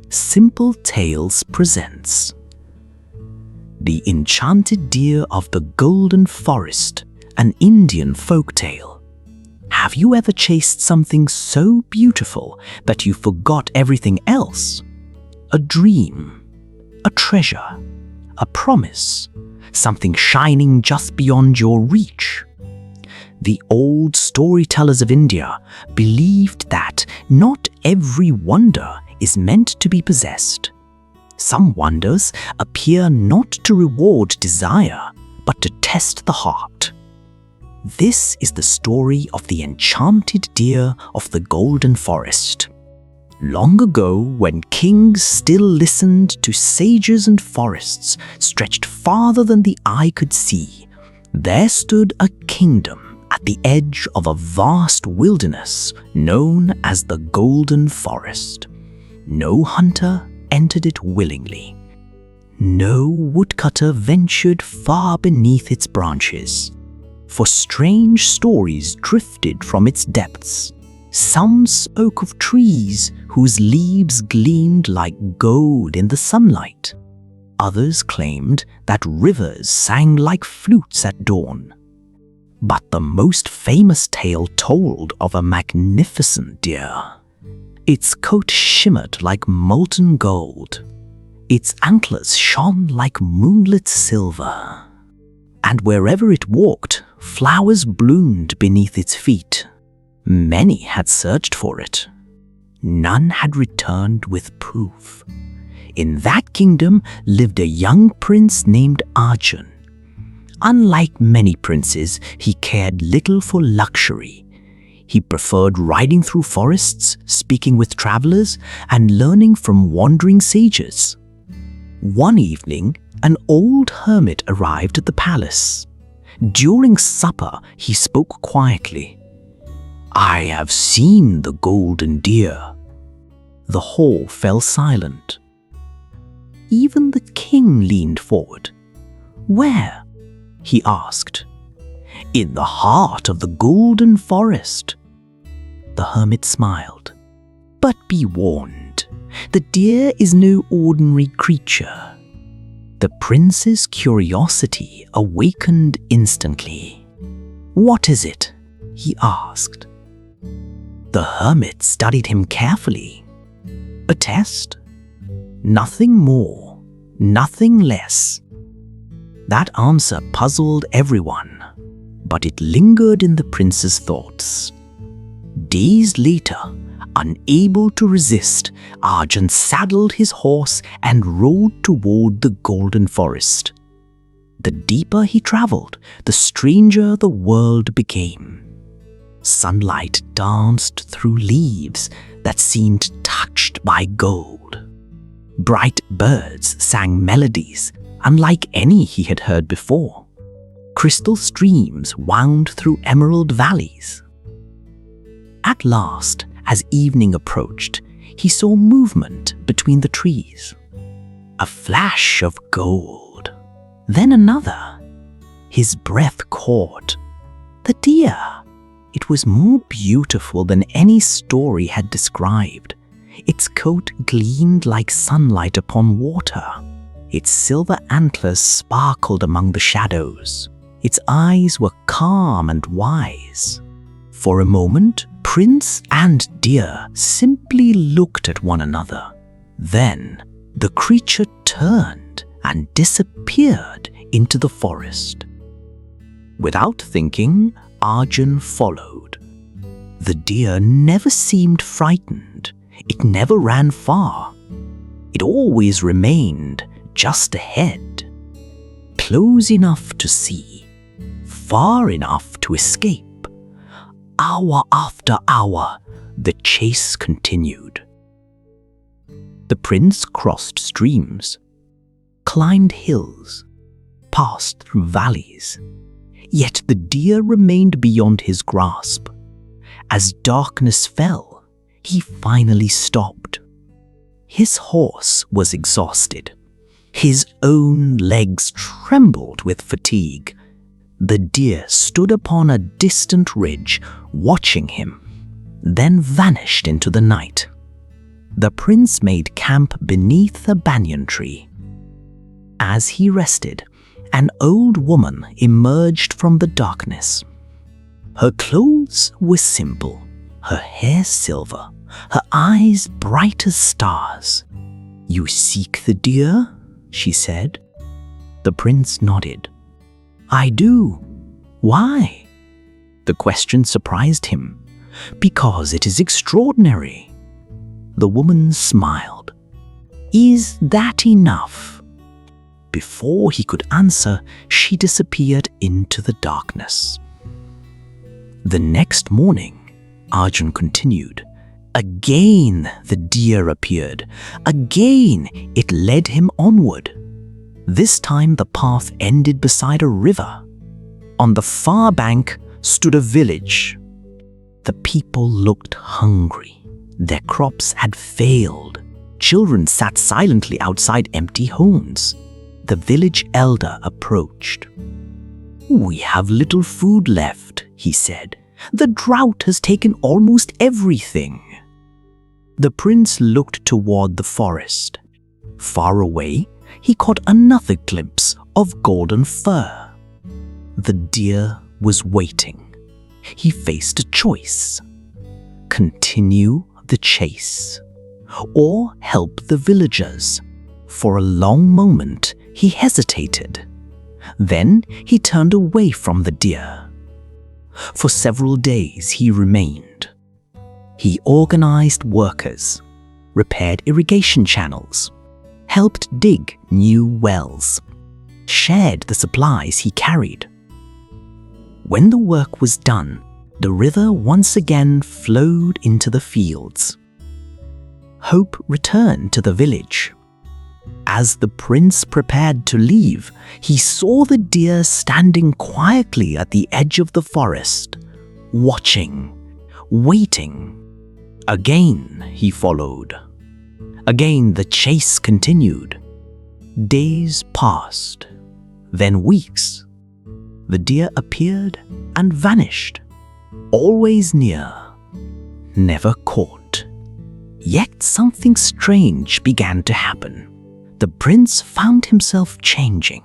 Simple Tales presents The Enchanted Deer of the Golden Forest, an Indian folktale. Have you ever chased something so beautiful that you forgot everything else? A dream, a treasure, a promise, something shining just beyond your reach. The old storytellers of India believed that not every wonder is meant to be possessed. Some wonders appear not to reward desire, but to test the heart. This is the story of the Enchanted Deer of the Golden Forest. Long ago, when kings still listened to sages and forests stretched farther than the eye could see, there stood a kingdom at the edge of a vast wilderness known as the Golden Forest. No hunter entered it willingly. No woodcutter ventured far beneath its branches, for strange stories drifted from its depths. Some spoke of trees whose leaves gleamed like gold in the sunlight. Others claimed that rivers sang like flutes at dawn. But the most famous tale told of a magnificent deer. Its coat shimmered like molten gold. Its antlers shone like moonlit silver. And wherever it walked, flowers bloomed beneath its feet. Many had searched for it. None had returned with proof. In that kingdom lived a young prince named Arjun. Unlike many princes, he cared little for luxury. He preferred riding through forests, speaking with travelers, and learning from wandering sages. One evening, an old hermit arrived at the palace. During supper, he spoke quietly. "I have seen the golden deer." The hall fell silent. Even the king leaned forward. "Where?" he asked. "In the heart of the Golden Forest." The hermit smiled. "But be warned, the deer is no ordinary creature." The prince's curiosity awakened instantly. "What is it?" he asked. The hermit studied him carefully. "A test? Nothing more, nothing less." That answer puzzled everyone, but it lingered in the prince's thoughts. Days later, unable to resist, Arjun saddled his horse and rode toward the Golden Forest. The deeper he traveled, the stranger the world became. Sunlight danced through leaves that seemed touched by gold. Bright birds sang melodies unlike any he had heard before. Crystal streams wound through emerald valleys. At last, as evening approached, he saw movement between the trees. A flash of gold, then another. His breath caught. The deer. It was more beautiful than any story had described. Its coat gleamed like sunlight upon water. Its silver antlers sparkled among the shadows. Its eyes were calm and wise. For a moment, prince and deer simply looked at one another. Then, the creature turned and disappeared into the forest. Without thinking, Arjun followed. The deer never seemed frightened. It never ran far. It always remained just ahead, close enough to see, far enough to escape. Hour after hour, the chase continued. The prince crossed streams, climbed hills, passed through valleys, yet the deer remained beyond his grasp. As darkness fell, he finally stopped. His horse was exhausted. His own legs trembled with fatigue. The deer stood upon a distant ridge, watching him, then vanished into the night. the prince made camp beneath a banyan tree. As he rested, an old woman emerged from the darkness. Her clothes were simple, her hair silver, her eyes bright as stars. "You seek the deer?" she said. The prince nodded. "I do. Why?" The question surprised him. "Because it is extraordinary." The woman smiled. "Is that enough?" Before he could answer, she disappeared into the darkness. The next morning, Arjun continued. Again the deer appeared. Again it led him onward. This time the path ended beside a river. On the far bank stood a village. The people looked hungry. Their crops had failed. Children sat silently outside empty homes. The village elder approached. "We have little food left," he said. "The drought has taken almost everything." The prince looked toward the forest. Far away, he caught another glimpse of golden fur. The deer was waiting. He faced a choice: continue the chase or help the villagers. For a long moment, he hesitated. Then he turned away from the deer. For several days he remained. He organized workers, repaired irrigation channels, helped dig new wells, shared the supplies he carried. When the work was done, the river once again flowed into the fields. Hope returned to the village. As the prince prepared to leave, he saw the deer standing quietly at the edge of the forest, watching, waiting. Again he followed. Again the chase continued. Days passed, then weeks. The deer appeared and vanished, always near, never caught. Yet something strange began to happen. The prince found himself changing.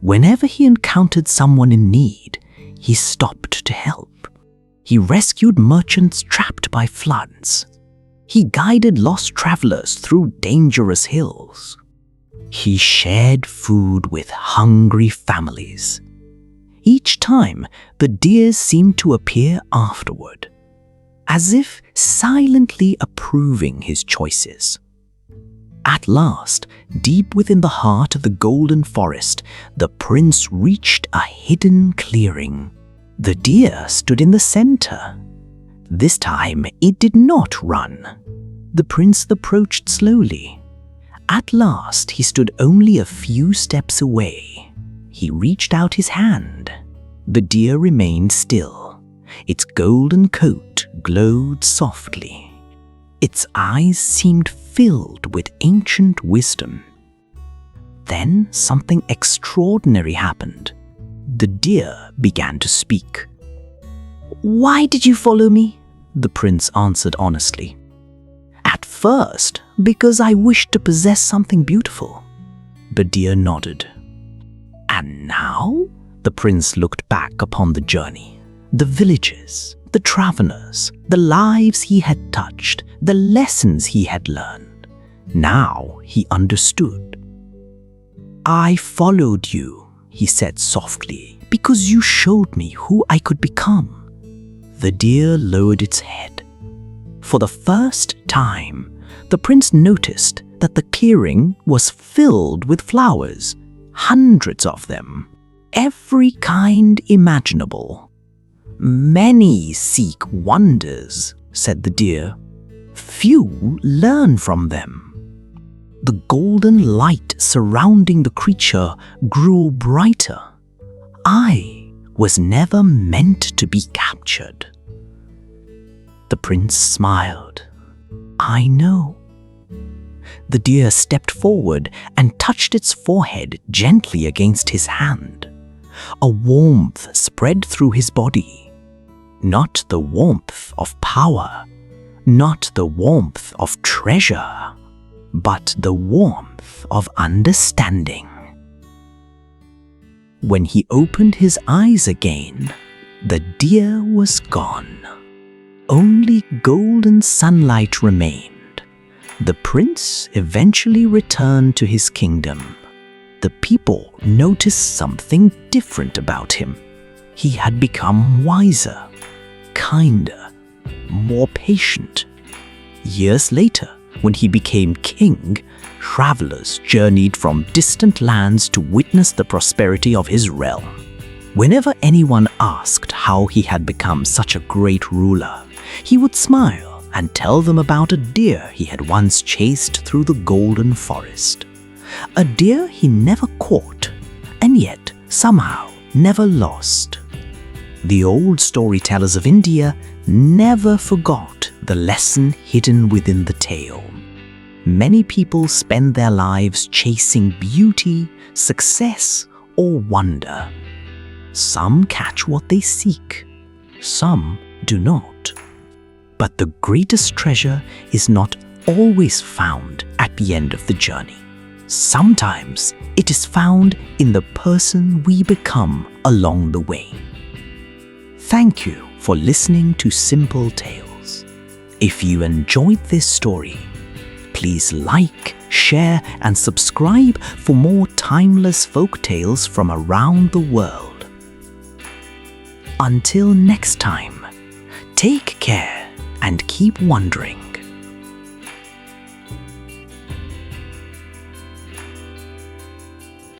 Whenever he encountered someone in need, he stopped to help. He rescued merchants trapped by floods. He guided lost travelers through dangerous hills. He shared food with hungry families. Each time, the deer seemed to appear afterward, as if silently approving his choices. At last, deep within the heart of the golden forest, the prince reached a hidden clearing. The deer stood in the center. This time, it did not run. The prince approached slowly. At last, he stood only a few steps away. He reached out his hand. The deer remained still. Its golden coat glowed softly. Its eyes seemed filled with ancient wisdom. Then something extraordinary happened. The deer began to speak. "Why did you follow me?" the prince answered honestly. "At first, because I wished to possess something beautiful." The deer nodded. "And now?" The prince looked back upon the journey. The villages, the travelers, the lives he had touched, the lessons he had learned. Now he understood. "I followed you," he said softly, "because you showed me who I could become." The deer lowered its head. For the first time, the prince noticed that the clearing was filled with flowers, hundreds of them, every kind imaginable. "Many seek wonders," said the deer. "Few learn from them." The golden light surrounding the creature grew brighter. I was never meant to be captured. The prince smiled. "I know." The deer stepped forward and touched its forehead gently against his hand. A warmth spread through his body. Not the warmth of power, Not the warmth of treasure, but the warmth of understanding. When he opened his eyes again, the deer was gone. Only golden sunlight remained. The prince eventually returned to his kingdom. The people noticed something different about him. He had become wiser, kinder, more patient. Years later, when he became king, travelers journeyed from distant lands to witness the prosperity of his realm. Whenever anyone asked how he had become such a great ruler, he would smile and tell them about a deer he had once chased through the golden forest. A deer he never caught, and yet somehow never lost. The old storytellers of India never forgot the lesson hidden within the tale. Many people spend their lives chasing beauty, success, or wonder. Some catch what they seek, some do not. But the greatest treasure is not always found at the end of the journey. Sometimes it is found in the person we become along the way. Thank you for listening to Simple Tales. If you enjoyed this story, please like, share, and subscribe for more timeless folk tales from around the world. Until next time, take care and keep wondering.